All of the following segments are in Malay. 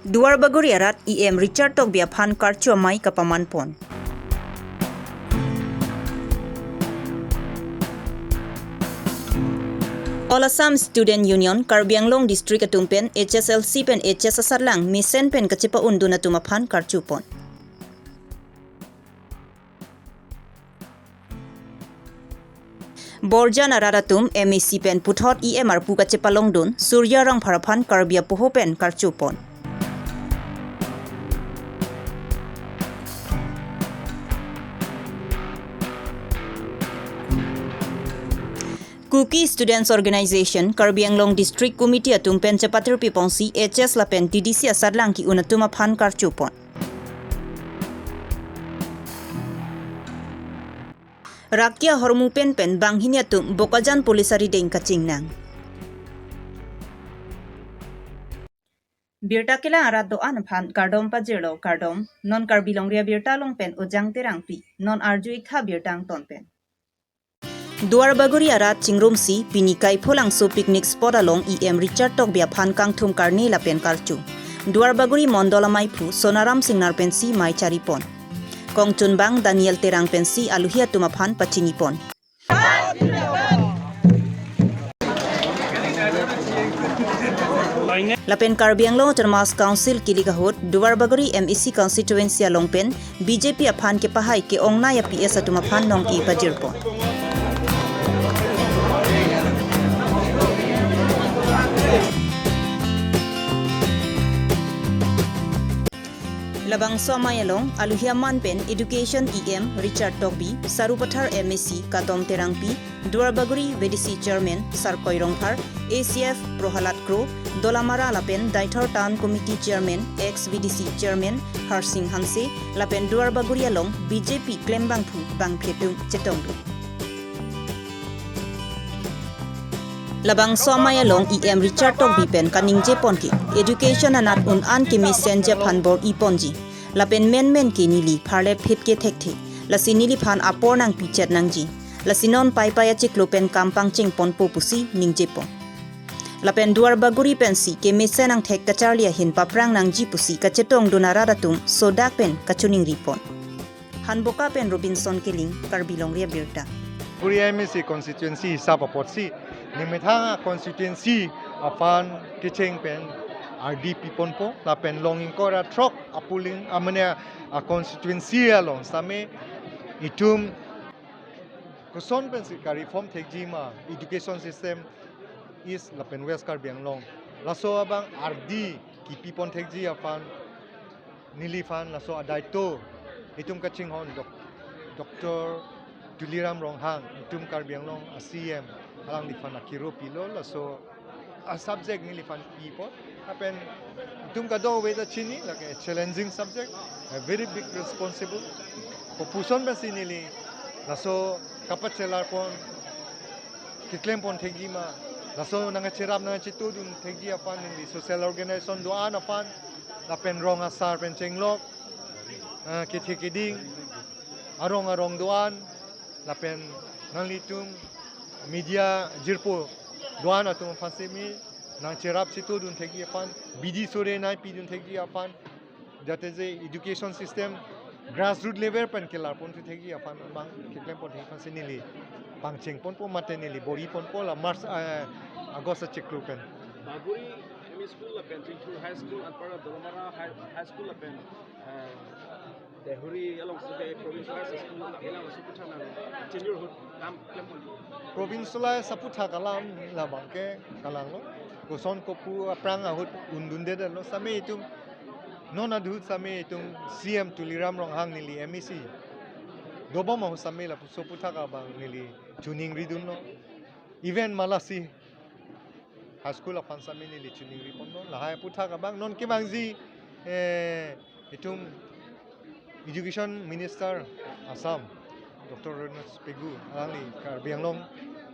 Duar baguri arat EM Richard tok biaphan karchu amai kapaman pon. All Assam Student Union Karbi Longri District atumpen HSLC pen HS asarlang misen pen kacipa unduna tumaphan karchu pon. Borjan araratum MEC pen puthot EMR pu kacipa longdun Surya rang paraphan Karbia poho pen karchu pon. Cookie Students Organization Karbi Longri District Committee atumpen chapatir pipongsi HS lapen TDC asarlang ki unatuma phan karchu pon. Rakia hormu pen banghinia tum bokajan polisari deng kacing nang. Birta kila arat doan phan kardom pajero kardom non Karbi Longri Abirta long pen ojang terang pi non arju ikha birtang ton pen. Duar baguri arat chingrom si pinikai pholang so picnic spot along EM Richard tok bia phan kang thum karni la pen karchu. Duar baguri mondola maipu Sonaram Singnar pensi mai charipon. Kong Chunbang Daniel Terang pensi aluhia tumaphan pachinipon. Lapen Karbi Anglong Autonomous Council kiligahot Duar baguri MEC constituency alongpen BJP aphan ke pahai ke ongna ya PS atumaphan nong e pajirpon. Labang Somayalong, Aluhiaman Pen, Education EM, Richard Tokbi, Sarupathar MEC, Katom Terangpi, Duar baguri VDC Chairman, Sarkoy Rongthar, ACF, Prohalat Kro, Dolamara Lapen, Daithor Town Committee Chairman, ex-VDC Chairman, Harsing Hanse, Lapen Duar baguri along, BJP Klembang Phu, Bang Phetung, Chetongdu. Labang Somayalong EM Richard Tokbi pen kaningje ponki education anat an ke messenger phan bor iponji lapen men ke nili pharle phit ke thekthi lasi nili phan apor nang pichet nangji lasinon pai chiklo pen kampang ching pon po pusi ningje pon lapen duar baguri pensi ke mesen ang thek kacharlia hin paprang nangji pusi kachetong donara ratum sodak pen kachuning ripon hanboka pen Robinson Keling Karbi Longri Abirta Kuria MEC constituency sapapotsi nimethanga constituency apan kicheng pen RDP ponpo lapen longing kora trok apuling amane a constituency along same itum kuson pen ka reform thekjima education system is lapen west Karbi Anglong laso abang RD kipi pon thekji apan nilifan laso adaito itum kaching hon Dr. Tuliram Ronghang itum Karbi Anglong CM alang lifan akiro pilo laso a subject ni lifan people happen itum kado with the chini like a challenging subject a very big responsible popuson basi nili laso kapat celar pon kiklem pon thegima laso nanga cherap nanga chitu dun thegi apan ni social organization doan apan lapen rong asar pen chenglok kithikiding arong doan lapen nanglitum media jirpo doan atum fasemi nang cherap situ dun thegi apan bidi sore nai pi dun thegi apan that is a education system grassroots level pen kelar pon thegi apan bang kiklem pon thegi fasinili pangcheng pon po matenili bori pon po la mars agost cheklu pen baguri ME school la pen to high school and para Dolomara high school la pen the huri along the provincial school la hela suputha na seniorhood am klemon provincial saputha kalam la bangke kalang lo koson kopu aprang ahut undunde de lo same itum non adhut same itum CM Tuliram Ronghang nili MEC dobom ho same la suputha ka bang nili tuning ridun lo event malasi high school apan same nili tuning ri pon lo la hai putha ka bang non ke bang ji itum Education Minister Assam Dr. Renus Pegu ali Karbi Anglong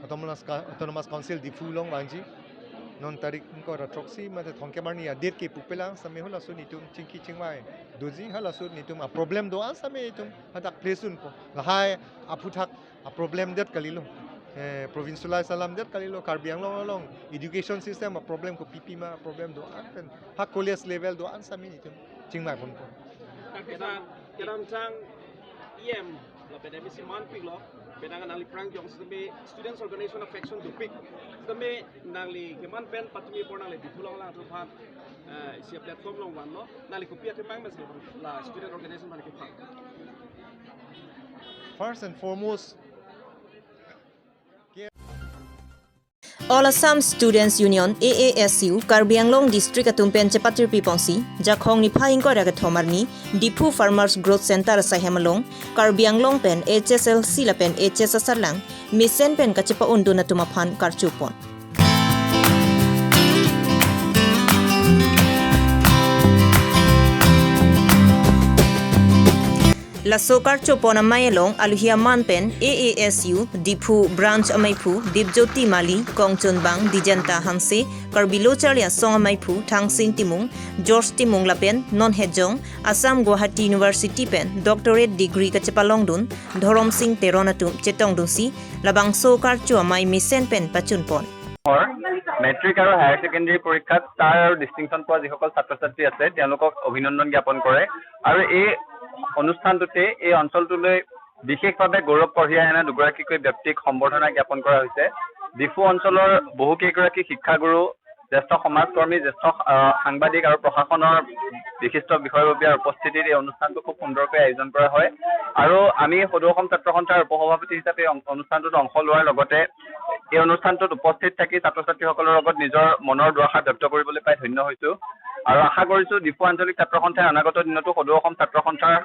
Autonomous Council di Fulong bangji non tarik ko ratroksi mate thongke marni ya date ke pupelang same hola sun itum chingki chingwai doji hala sun itum a problem do an same itum hatak plesun po la hai aputhak a problem det kalilo provincial salam det kali lo Karbi Longri education system a problem ko pipi ma problem do an pen ha college level do an sami ni chingmai pon ko Kadang cang la pen emisi man pik lo penangan nali prang jong sebe students organization of faction to pick sebe nali keman pen patumi por nali ditulong lang tuhan sia platform long wan lo nali kopia kemang mes la student organization man kepak. First and foremost All Assam Students Union AASU Karbi Anglong District atumpen cepatir pipongsi jakhong ni phaing ko raga thomarni Dipu Farmers Growth Center sa Hemalong Karbi Anglong pen HSLC la pen HSSR lang misen pen kachepa undu na tumaphan karchupon La Sokar Chopona Mayelong Aluhia Manpen AASU Dipu Branch Amaipu Dipjoti Mali Kongchon Bang Dijanta Hanse Karbilo Charlia Song Amaipu Tangsing Timung George Timung Lapen Non Hejong Assam Guwahati University Pen Doctorate Degree Kachepalongdun Dhorom Singh Teronatum Chetongdusi Labang Sokar Chuamai Misen Pen Pachunpon matric আৰু higher secondary পৰীক্ষাত ষ্টাৰ আৰু ডিষ্টিংশ্যন পোৱা যিসকল ছাত্ৰ ছাত্ৰী আছে তেওঁলোকক অভিনন্দন জ্ঞাপন কৰে আৰু এই অনুষ্ঠানটোতে এই অঞ্চলটোলৈ বিশেষভাৱে গৌৰৱ কঢ়িয়াই অনা দুগৰাকীকৈ ব্যক্তিক সম্বৰ্ধনা জ্ঞাপন কৰা হৈছে ডিফু অঞ্চলৰ বহুকেইগৰাকী শিক্ষাগুৰু জ্যেষ্ঠ সমাজকৰ্মী জ্যেষ্ঠ সাংবাদিক আৰু প্ৰশাসনৰ বিশিষ্ট বিষয়ববীয়াৰ উপস্থিতিত এই অনুষ্ঠানটো খুব সুন্দৰকৈ আয়োজন কৰা হয় আৰু আমি সদৌ অসম ছাত্ৰ সন্থাৰ উপসভাপতি হিচাপে অনুষ্ঠানটোত অংশ লোৱাৰ লগতে এই অনুষ্ঠানটোত উপস্থিত থাকি ছাত্ৰ ছাত্ৰীসকলৰ লগত নিজৰ মনৰ দুআষাৰ ব্যক্ত কৰিবলৈ পাই ধন্য হৈছোঁ আৰু আশা কৰিছোঁ ডিফু আঞ্চলিক ছাত্ৰ সন্থাই অনাগত দিনতো সদৌ অসম ছাত্ৰ সন্থাৰ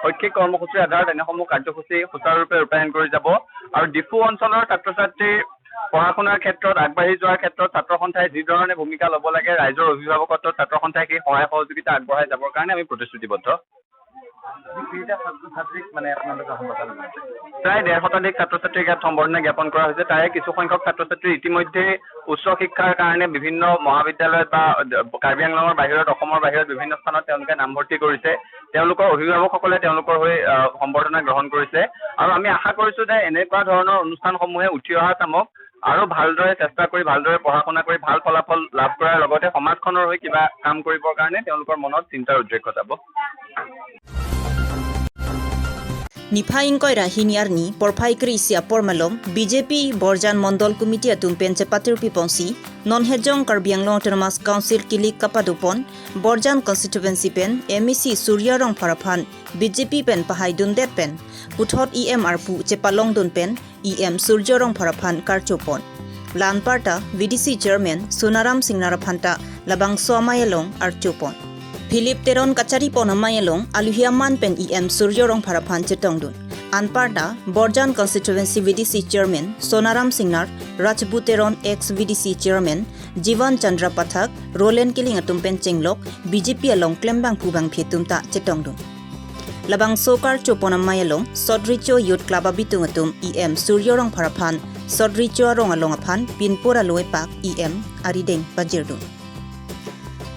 শৈক্ষিক কৰ্মসূচীৰ আধাৰত এনেসমূহ কাৰ্যসূচী সুচাৰুৰূপে ৰূপায়ণ কৰি যাব আৰু ডিফু অঞ্চলৰ ছাত্ৰ ছাত্ৰীৰ পঢ়া শুনাৰ ক্ষেত্ৰত আগবাঢ়ি যোৱাৰ ক্ষেত্ৰত ছাত্ৰ সন্থাই যি ধৰণে ভূমিকা ল'ব লাগে ৰাইজৰ অভিভাৱকত্বত ছাত্ৰ সন্থাই সেই সহায় সহযোগিতা আগবঢ়াই যাবৰ কাৰণে আমি প্ৰতিশ্ৰুতিবদ্ধ প্ৰায় 1.5 শতাধিক ছাত্ৰ ছাত্ৰীক ইয়াত সম্বৰ্ধনা জ্ঞাপন কৰা হৈছে তাৰে কিছু সংখ্যক ছাত্ৰ ছাত্ৰী ইতিমধ্যে উচ্চ শিক্ষাৰ কাৰণে বিভিন্ন মহাবিদ্যালয়ত বা কাৰ্বি আংলঙৰ বাহিৰত অসমৰ বাহিৰত বিভিন্ন স্থানত তেওঁলোকে নামভৰ্তি কৰিছে তেওঁলোকৰ অভিভাৱকসকলে তেওঁলোকৰ হৈ সম্বৰ্ধনা গ্ৰহণ কৰিছে আৰু আমি আশা কৰিছোঁ যে এনেকুৱা ধৰণৰ অনুষ্ঠানসমূহে উঠি অহা চামক আৰু ভালদৰে চেষ্টা কৰি ভালদৰে পঢ়া শুনা কৰি ভাল ফলাফল লাভ কৰাৰ লগতে সমাজখনৰ হৈ কিবা কাম কৰিবৰ কাৰণে তেওঁলোকৰ মনত চিন্তাৰ উদ্ৰেক ঘটাব Nipaing koy rahiniarni porphaikri isia pormalom BJP Borjan Mondol Committee atumpen cepatir piponsi non hejong Karbi Anglong Autonomous Council kilik kapadupon Borjan constituency pen MEC Suryarong Paraphan BJP pen pahai dundet pen puthot EMR pu cepalong dun pen EM Suryarong Paraphan karchopon Lanparta VDC Chairman Sunaram Singnaraphanta labang somayelong archopon Philip Teron Kachari Ponamayelong Aluhiaman Pen EM Suryorong Paraphan Chetongdun Anparda Borjan Constituency VDC Chairman Sonaram Singnar Rajbuteron ex VDC Chairman Jivan Chandra Pathak Roland Kiling Atumpen Chenglok BJP along Klembang Pubang Phetumta Chetongdun Labang Sokar Choponamayelong Sodricho Youth Club Abitungatum EM Suryorong Paraphan Sodricho Arong Alongapan Pinpura Loepak EM Arideng Bajirdun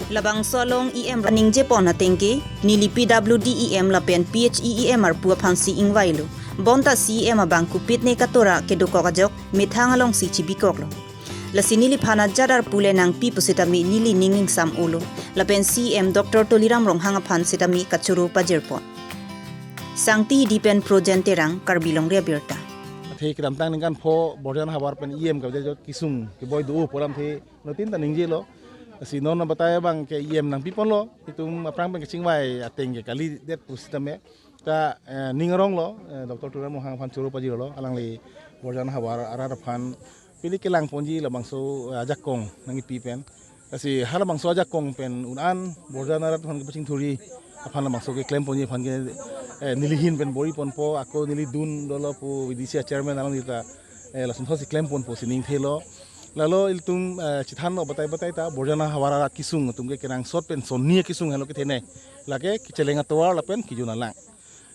Labang solong EM running Jepon atengke nili PWD EM lapen PHEEM arpu aphansi ingwailu bonta CEM abang kupit ne katora kedoko kajok mithang along si chibikoklo lasinili phana jadar pule nang pi pusitami nili ninging sam ulo lapen CEM Dr Toliram Ronghang aphan sitami kachuru pajerpon sangti dipen projenterang Karbi Longri Abirta the kram tang ningan pho borjan habar pen EM ka jo kisung ke boy du poram the notin ta ningje lo si non bataya bang ke EM nang pipon lo itum aprang pen kachingwai ateng ke kali det pusitame ta ningarong lo Dr Toliram Ronghang aphan churu pajir lo alangli borjan habar arar aphan pili kelang ponji la bangso ajakong nangi pipen kasi hala bangso ajakong pen unan borjan arat phan ke paching thuri aphan la bangso ke claim ponji phan ke nilihin pen bori ponpo ako nili dun dolo pu vidisia chairman alang dita lasun thosi claim ponpo sining thelo lalo iltum chithan no batai ta borjana hawara kisung tumge kenang sot pen sonnia kisung helo ke thene lage kichelenga towar lapen kijuna lang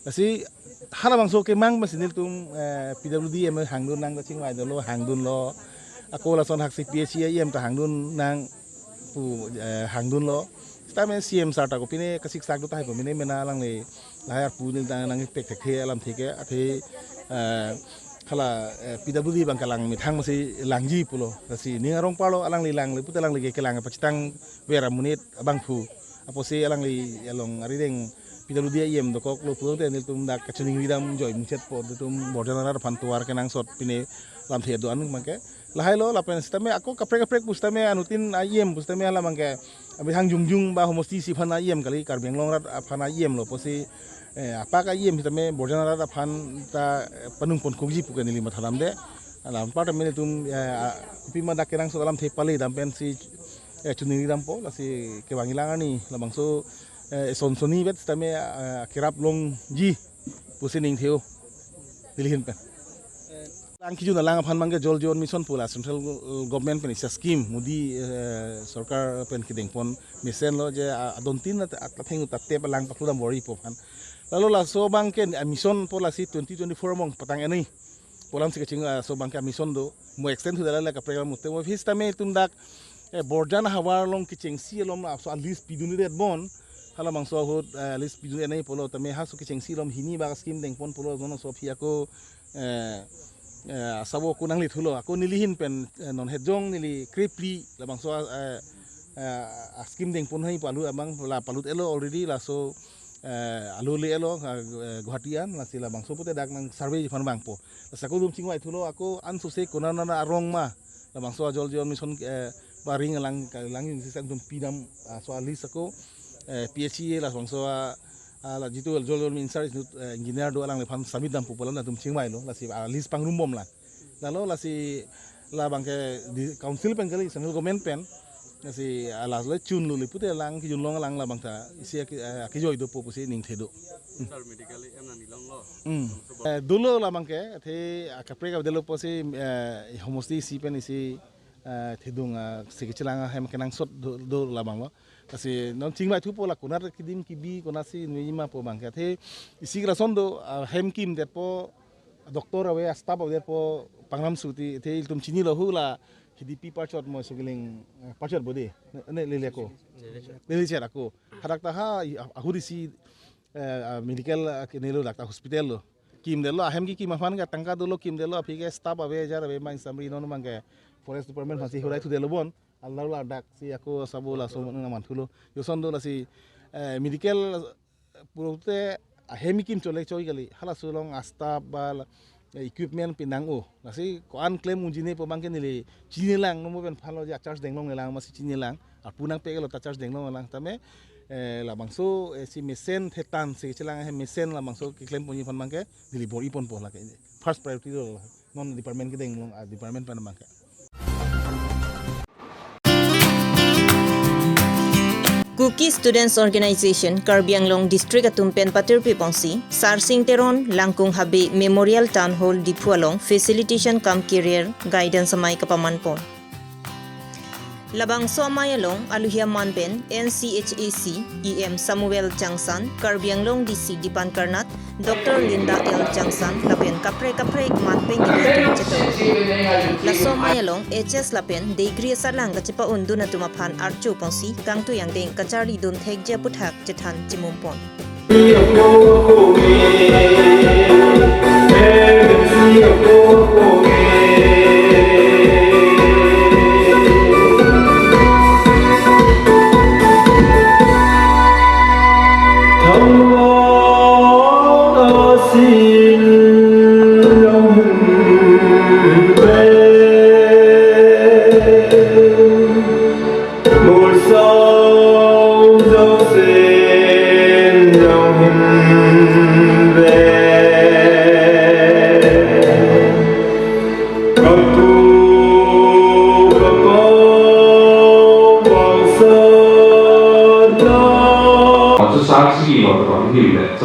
asi hala bangso ke mang masinil tum PWD em hangdun nang chingwai dolo hangdun lo ako lason haksi PHEEM ta hangdun nang pu hangdun lo tame CM sarta ko pine kasik sak do ta hai pemine mena lang le lahar punil ta nang tek tek he alam thike athe kala PWD bang kalang mithang masih langji pulo kasi ni arong palo alang lilang le putalang lagi kelang pacitang vera munit abang fu apo si alang li along arideng PWD yem dokok lo pulo te nil tum dak kachuning widam joy muchet po tum bordana pantuar kenang sot pine lam the do anu mangke lahai lo lapen stame aku kaprek pustame anutin ayem pustame ala mangke abihang jungjung ba homosti si phana ayem kali Karbi Longri phana ayem lo posi apakah ia misalnya borjana rata fan ta penung pon kuji pukan ini mathalam de alam part mene tum pima dak kerang so dalam thepali dampen si chunini dampo la si kewangilangan ni labang so sonsoni bet tame kirap long ji pusining theo dilihin pen lang kiju na lang fan mangge jol jon mission pula central government pen isa scheme mudi sarkar pen kideng pon mission lo je adontin na ataphengu tatte lang pakudam bori po fan lalu lah so bangke mission pola si 2024 mong patang ini polam si kecing so bangke mission do mo extend tu dalam ka program muste mo his tame tundak borjana hawar long kecing si lom so at least piduni det bon hala mang so hot at least piduni nei polo tame ha so kecing si lom hini ba scheme deng pon polo gono so phi ako sabo kunang lit hulo ako nilihin pen non hejong nili kripli labang so scheme deng pon hai palu abang la palut elo already la so aluli elo Guwahatian la sila bang supute dak nang survey fan bang po sa ko dum chingwai thulo ako ansuse kunana na arong ma la bang so jol mission baring lang yung sistem dum pinam so alis ako PhD la bang so la jitu jol min sar engineer do lang le fan samit dam po polan dum chingwai lo la si alis pang rumbom la lo la si la bang ke council pen kali central government pen si alas le chun lu lipute lang ki jun long lang la bangta isi ki joy do po pusi ning thedo medically em na nilong lo dulo la bangke the akapre ka delo posi homosti si pen isi thedung sikichlang hem kenang sot do la bang lo kasi non chingma thu po la kunar kidim kibi konasi nuima po bangke the isi grason do hem kim det po doktor awe staff awe po pangnam suti the tum chini lo hula HDP parchot mo sugiling parchot bodi ne lele ko lele cher ako harakta ha ahudisi medical kinelo dakta hospital lo kim delo ahem ki mafan ga tangka dolo kim delo phige staff ave jar ave mang samri non mangge forest department phasi hurai thu delo bon allah la dak si ako sabula so na manthulo yoson do la si medical purute ahem kim chole choi gali hala sulong asta bal equipment pinang nasi ko an claim unjine po bangke nili chini lang no mo ben phalo ja charge denglong lang masi chini lang ar punang pegelo ta charge denglong lang tame la bangso si mesen thetan se chilang he mesen la bangso ki claim punji phan bangke nili bor ipon po la ke first priority do non department ke denglong department pan bangke Cookie Students Organization Karbi Longri District Atumpen Patir Pipongsi Sarsing Teron Langkung Habe Memorial Town Hall Dipualong Facilitation Cum Career Guidance Amay Kapamanpon Labang Somayalong Aluhia Manben NCHAC EM Samuel Jangsan Karbi Longri DC Dipan Karnat Dr. Linda L. Jangsan Lapen Kapre Matpeng Gito La Somayalong HS Lapen Degree Salang Kachipa Undu na tumapan Archu Pongsi Kang Tuyang Deng Kachari Dun Thegja Puthak Jetan Jimumpon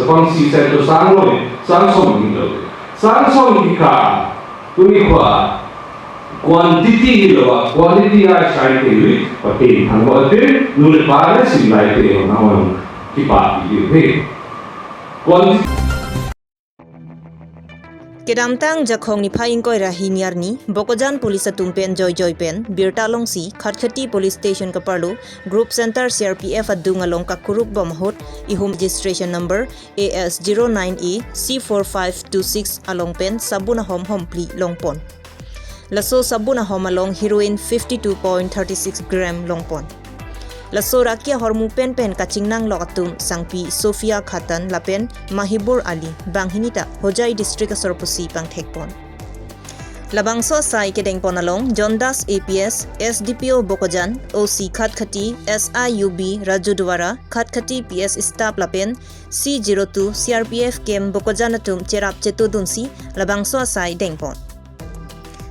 Kongsi satu sangsong itu, sangsong jika tunikwa quantity loa quality ay side itu, pati hangwa itu nulit pada simulai itu namun kipat itu, quantity Kedamtang jakhong ni phaing koi rahiniar ni Bokojan Police Atumpen Joy Pen Birta Longsi Khatkhati Police Station Kaparlu Group Center CRPF Adungalong Kakuruk Bomhot ihum registration number AS09A C4526 along pen sabuna hom pli longpon. Laso sabuna hom along heroin 52.36 gram longpon. Laso rakia hormu pen kachingnang lokatum sangpi Sofia Khatan lapen Mahibur Ali Banghinita Hojai District Asorpusi Pangthekpon. Labangso sai kedengpon along Jondas APS SDPO Bokojan OC Khatkhati SIUB Raju Dwara Khatkhati PS Staff lapen C02 CRPF Kem Bokojanatum Cherap Chetudunsi labangso sai dengpon.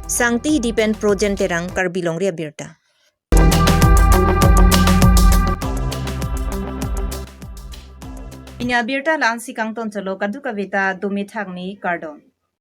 Sangti Dipen Projen Terang Karbi Longri Abirta. Inya Abirta lan si kangton chalo kadu kavita dumithak ni kardon.